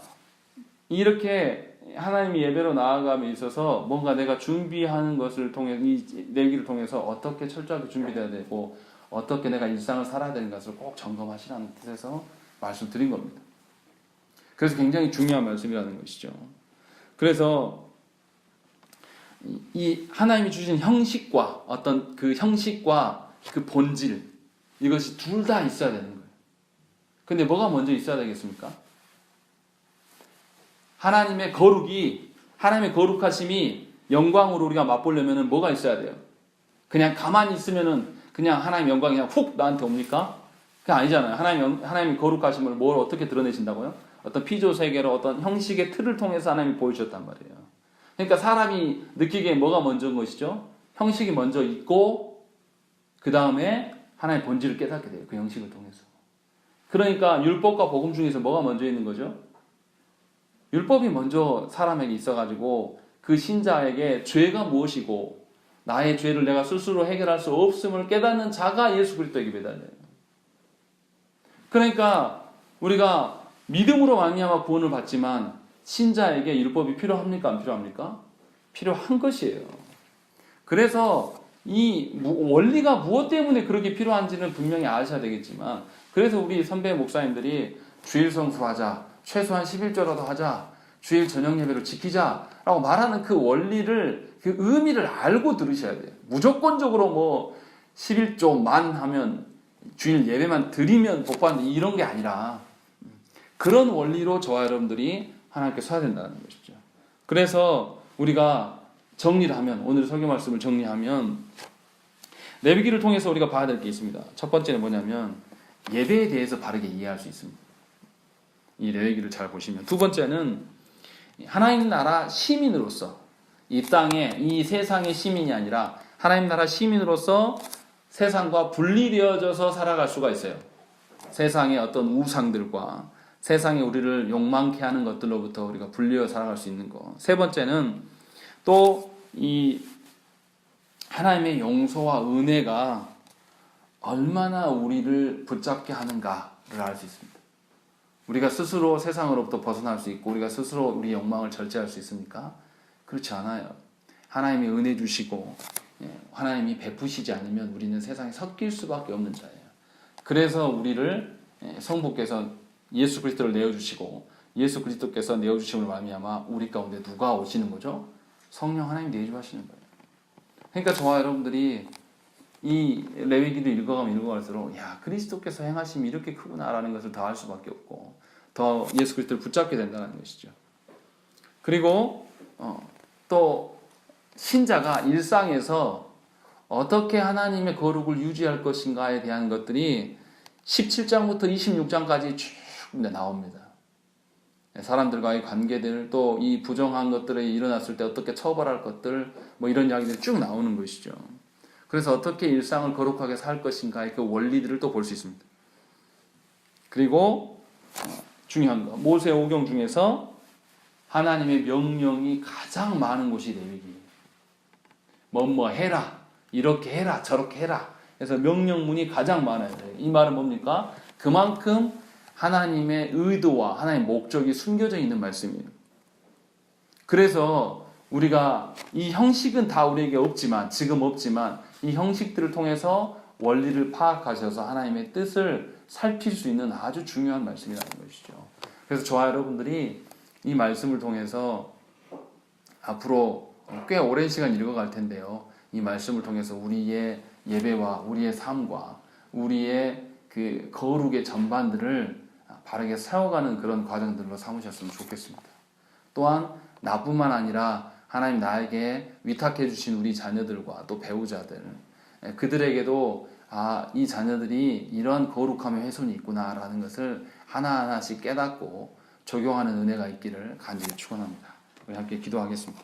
이렇게 하나님이 예배로 나아감에 있어서 뭔가 내가 준비하는 것을 통해, 이 내기를 통해서 어떻게 철저하게 준비돼야 되고 어떻게 내가 일상을 살아야 되는 것을 꼭 점검하시라는 뜻에서 말씀드린 겁니다. 그래서 굉장히 중요한 말씀이라는 것이죠. 그래서 이 하나님이 주신 형식과 어떤 그 형식과 그 본질, 이것이 둘 다 있어야 되는 거예요. 근데 뭐가 먼저 있어야 되겠습니까? 하나님의 거룩이 하나님의 거룩하심이 영광으로 우리가 맛보려면 뭐가 있어야 돼요? 그냥 가만히 있으면은 그냥 하나님의 영광이 그냥 훅 나한테 옵니까? 그게 아니잖아요. 하나님의 거룩하심을 뭘 어떻게 드러내신다고요? 어떤 피조세계로 어떤 형식의 틀을 통해서 하나님이 보여주셨단 말이에요. 그러니까 사람이 느끼기에 뭐가 먼저인 것이죠? 형식이 먼저 있고 그 다음에 하나님의 본질을 깨닫게 돼요. 그 형식을 통해서. 그러니까 율법과 복음 중에서 뭐가 먼저 있는 거죠? 율법이 먼저 사람에게 있어가지고 그 신자에게 죄가 무엇이고 나의 죄를 내가 스스로 해결할 수 없음을 깨닫는 자가 예수 그리스도에게 매달려요. 그러니까 우리가 믿음으로 말미암아 구원을 받지만 신자에게 율법이 필요합니까? 안 필요합니까? 필요한 것이에요. 그래서 이 원리가 무엇 때문에 그렇게 필요한지는 분명히 아셔야 되겠지만 그래서 우리 선배 목사님들이 주일 성수하자, 최소한 11조라도 하자, 주일 저녁 예배를 지키자라고 말하는 그 원리를 그 의미를 알고 들으셔야 돼요. 무조건적으로 뭐 11조만 하면 주일 예배만 드리면 복받는 이런 게 아니라 그런 원리로 저와 여러분들이 하나님께 서야 된다는 것이죠. 그래서 우리가 정리를 하면 오늘 설교 말씀을 정리하면 레위기를 통해서 우리가 봐야 될 게 있습니다. 첫 번째는 뭐냐면 예배에 대해서 바르게 이해할 수 있습니다. 이 레위기를 잘 보시면 두 번째는 하나님 나라 시민으로서 이 땅에 이 세상의 시민이 아니라 하나님 나라 시민으로서 세상과 분리되어져서 살아갈 수가 있어요. 세상의 어떤 우상들과 세상에 우리를 욕망케 하는 것들로부터 우리가 분리되어 살아갈 수 있는 것. 세 번째는 또 이 하나님의 용서와 은혜가 얼마나 우리를 붙잡게 하는가를 알 수 있습니다. 우리가 스스로 세상으로부터 벗어날 수 있고 우리가 스스로 우리 욕망을 절제할 수 있습니까? 그렇지 않아요. 하나님이 은혜 주시고 하나님이 베푸시지 않으면 우리는 세상에 섞일 수밖에 없는 자예요. 그래서 우리를 성부께서 예수 그리스도를 내어주시고 예수 그리스도께서 내어주심을 말미암아 우리 가운데 누가 오시는 거죠? 성령 하나님 내주하시는 거예요. 그러니까 저와 여러분들이 이 레위기를 읽어가면 읽어갈수록 야 그리스도께서 행하심이 이렇게 크구나라는 것을 더 알 수밖에 없고 더 예수 그리스도를 붙잡게 된다는 것이죠. 그리고 또 신자가 일상에서 어떻게 하나님의 거룩을 유지할 것인가에 대한 것들이 17장부터 26장까지 쭉 나옵니다. 사람들과의 관계들 또 이 부정한 것들이 일어났을 때 어떻게 처벌할 것들 뭐 이런 이야기들이 쭉 나오는 것이죠. 그래서 어떻게 일상을 거룩하게 살 것인가의 그 원리들을 또 볼 수 있습니다. 그리고 중요한 거 모세 오경 중에서 하나님의 명령이 가장 많은 곳이 레위기. 뭐뭐 해라, 이렇게 해라, 저렇게 해라. 그래서 명령문이 가장 많아요. 이 말은 뭡니까? 그만큼 하나님의 의도와 하나님의 목적이 숨겨져 있는 말씀이에요. 그래서 우리가 이 형식은 다 우리에게 없지만 지금 없지만 이 형식들을 통해서 원리를 파악하셔서 하나님의 뜻을 살필 수 있는 아주 중요한 말씀이라는 것이죠. 그래서 저와 여러분들이 이 말씀을 통해서 앞으로 꽤 오랜 시간 읽어갈 텐데요. 이 말씀을 통해서 우리의 예배와 우리의 삶과 우리의 그 거룩의 전반들을 바르게 세워가는 그런 과정들로 삼으셨으면 좋겠습니다. 또한 나뿐만 아니라 하나님 나에게 위탁해 주신 우리 자녀들과 또 배우자들 그들에게도 이 자녀들이 이러한 거룩함의 훼손이 있구나라는 것을 하나하나씩 깨닫고 적용하는 은혜가 있기를 간절히 축원합니다. 우리 함께 기도하겠습니다.